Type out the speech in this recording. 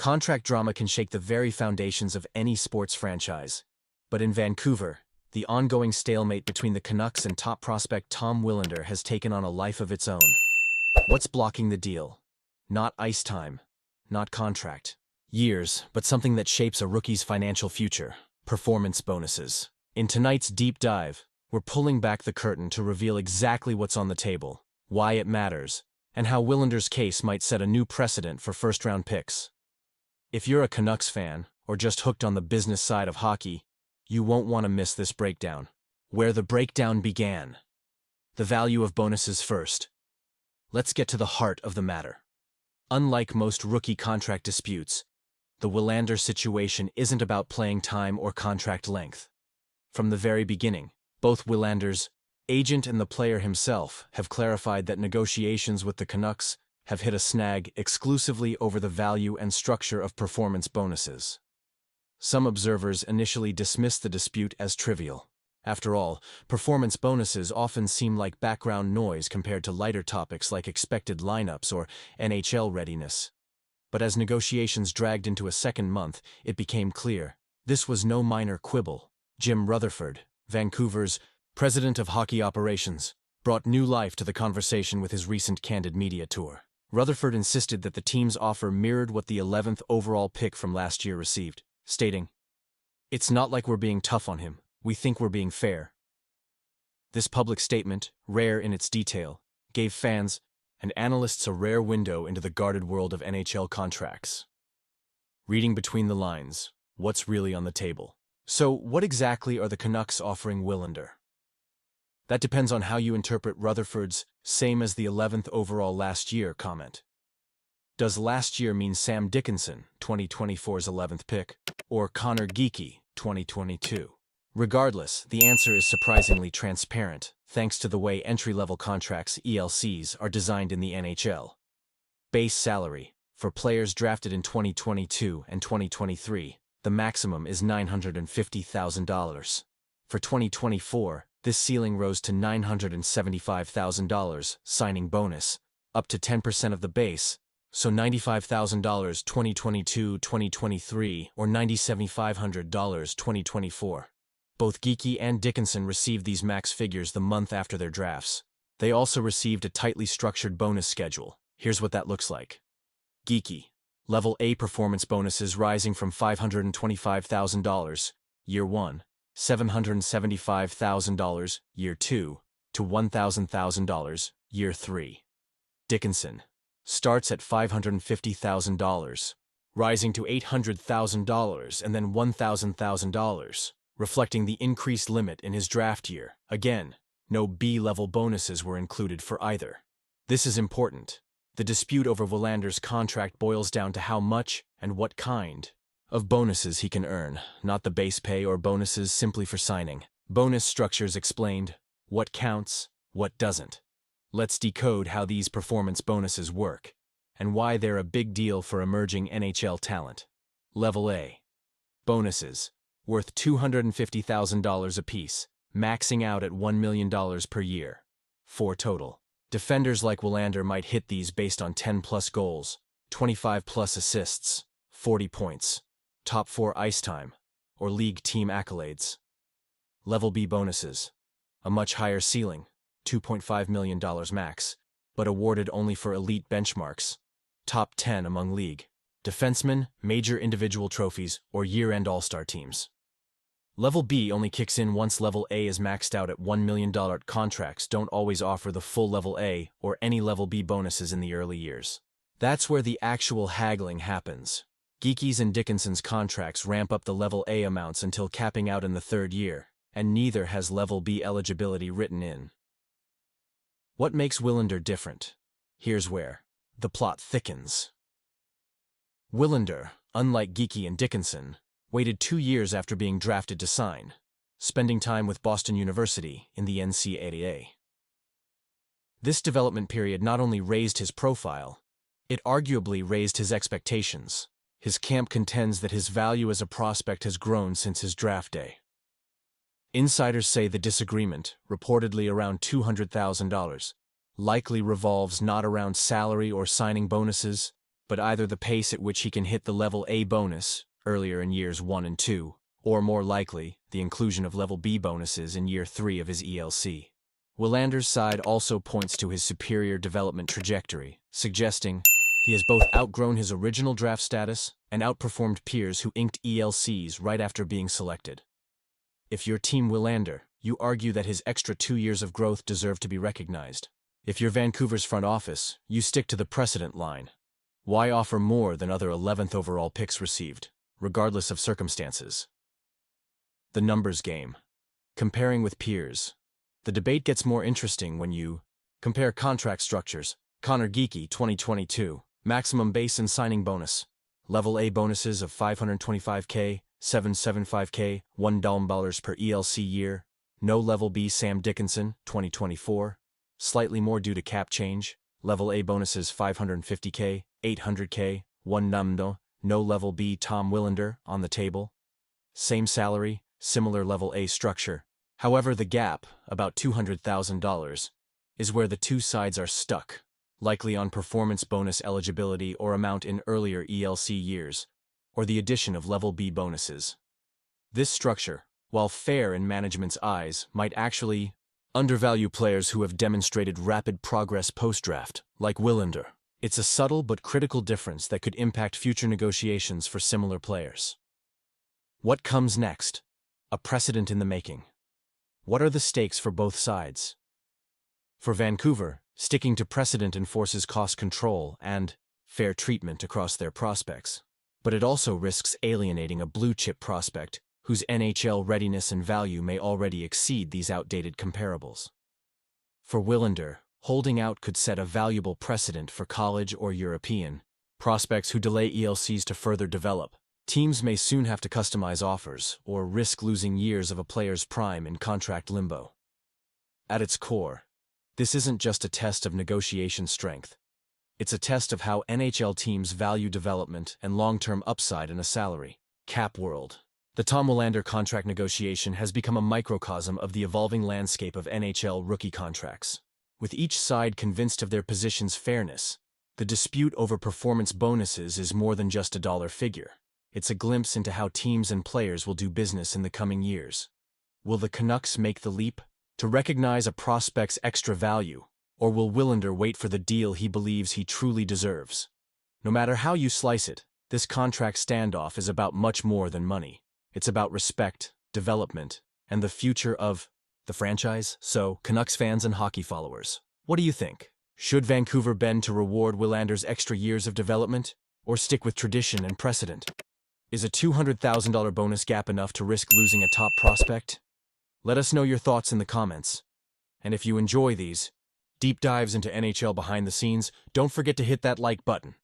Contract drama can shake the very foundations of any sports franchise. But in Vancouver, the ongoing stalemate between the Canucks and top prospect Tom Willander has taken on a life of its own. What's blocking the deal? Not ice time, not contract. Years, but something that shapes a rookie's financial future: performance bonuses. In tonight's deep dive, we're pulling back the curtain to reveal exactly what's on the table, why it matters, and how Willander's case might set a new precedent for first-round picks. If you're a Canucks fan, or just hooked on the business side of hockey, you won't want to miss this breakdown. Where the breakdown began. The value of bonuses first. Let's get to the heart of the matter. Unlike most rookie contract disputes, the Willander situation isn't about playing time or contract length. From the very beginning, both Willander's agent and the player himself have clarified that negotiations with the Canucks have hit a snag exclusively over the value and structure of performance bonuses. Some observers initially dismissed the dispute as trivial. After all, performance bonuses often seem like background noise compared to lighter topics like expected lineups or NHL readiness. But as negotiations dragged into a second month, it became clear this was no minor quibble. Jim Rutherford, Vancouver's president of hockey operations, brought new life to the conversation with his recent candid media tour. Rutherford insisted that the team's offer mirrored what the 11th overall pick from last year received, stating, "It's not like we're being tough on him. We think we're being fair." This public statement, rare in its detail, gave fans and analysts a rare window into the guarded world of NHL contracts. Reading between the lines, what's really on the table? So, what exactly are the Canucks offering Willander? That depends on how you interpret Rutherford's "same as the 11th overall last year" comment. Does last year mean Sam Dickinson, 2024's 11th pick, or Connor Geekie, 2022? Regardless, the answer is surprisingly transparent, thanks to the way entry-level contracts (ELCs) are designed in the NHL. Base salary. For players drafted in 2022 and 2023, the maximum is $950,000. For 2024, this ceiling rose to $975,000, signing bonus, up to 10% of the base, so $95,000 2022-2023 or $9,750 2024. Both Geekie and Dickinson received these max figures the month after their drafts. They also received a tightly structured bonus schedule. Here's what that looks like. Geekie. Level A performance bonuses rising from $525,000, Year 1, $775,000, Year 2, to $1,000,000, Year 3. Dickinson. Starts at $550,000, rising to $800,000 and then $1,000,000. Reflecting the increased limit in his draft year. Again, no B-level bonuses were included for either. This is important. The dispute over Willander's contract boils down to how much and what kind of bonuses he can earn, not the base pay or bonuses simply for signing. Bonus structures explained, what counts, what doesn't. Let's decode how these performance bonuses work, and why they're a big deal for emerging NHL talent. Level A. Bonuses. Worth $250,000 apiece, maxing out at $1 million per year. 4 total. Defenders like Willander might hit these based on 10-plus goals, 25-plus assists, 40 points, top 4 ice time, or league team accolades. Level B bonuses. A much higher ceiling, $2.5 million max, but awarded only for elite benchmarks. Top 10 among league. Defensemen, major individual trophies, or year-end all-star teams. Level B only kicks in once Level A is maxed out at $1 million. Contracts don't always offer the full Level A or any Level B bonuses in the early years. That's where the actual haggling happens. Geekie's and Dickinson's contracts ramp up the Level A amounts until capping out in the 3rd year, and neither has Level B eligibility written in. What makes Willander different? Here's where the plot thickens. Willander, unlike Geekie and Dickinson, waited 2 years after being drafted to sign, spending time with Boston University in the NCAA. This development period not only raised his profile, it arguably raised his expectations. His camp contends that his value as a prospect has grown since his draft day. Insiders say the disagreement, reportedly around $200,000, likely revolves not around salary or signing bonuses, but either the pace at which he can hit the level A bonus earlier in years 1 and 2, or more likely, the inclusion of level B bonuses in year 3 of his ELC. Willander's side also points to his superior development trajectory, suggesting he has both outgrown his original draft status and outperformed peers who inked ELCs right after being selected. If you're Team Willander, you argue that his extra 2 years of growth deserve to be recognized. If you're Vancouver's front office, you stick to the precedent line. Why offer more than other 11th overall picks received, regardless of circumstances? The numbers game. Comparing with peers. The debate gets more interesting when you compare contract structures. Connor Geeky, 2022, maximum base and signing bonus. Level A bonuses of $525K, $775K, $1 per ELC year. No level B Sam Dickinson, 2024, slightly more due to cap change. Level A bonuses $550K, $800K, $1. No level B Tom Willander on the table. Same salary, similar level A structure. However, the gap, about $200,000, is where the two sides are stuck, likely on performance bonus eligibility or amount in earlier ELC years, or the addition of level B bonuses. This structure, while fair in management's eyes, might actually undervalue players who have demonstrated rapid progress post-draft, like Willander. It's a subtle but critical difference that could impact future negotiations for similar players. What comes next? A precedent in the making. What are the stakes for both sides? For Vancouver, sticking to precedent enforces cost control and fair treatment across their prospects. But it also risks alienating a blue-chip prospect whose NHL readiness and value may already exceed these outdated comparables. For Willander, holding out could set a valuable precedent for college or European prospects who delay ELCs to further develop. Teams may soon have to customize offers or risk losing years of a player's prime in contract limbo. At its core, this isn't just a test of negotiation strength. It's a test of how NHL teams value development and long-term upside in a salary cap world. The Tom Willander contract negotiation has become a microcosm of the evolving landscape of NHL rookie contracts. With each side convinced of their position's fairness, the dispute over performance bonuses is more than just a dollar figure. It's a glimpse into how teams and players will do business in the coming years. Will the Canucks make the leap to recognize a prospect's extra value, or will Willander wait for the deal he believes he truly deserves? No matter how you slice it, this contract standoff is about much more than money. It's about respect, development, and the future of the franchise. So, Canucks fans and hockey followers, what do you think? Should Vancouver bend to reward Willander's extra years of development, or stick with tradition and precedent? Is a $200,000 bonus gap enough to risk losing a top prospect? Let us know your thoughts in the comments. And if you enjoy these deep dives into NHL behind the scenes, don't forget to hit that like button.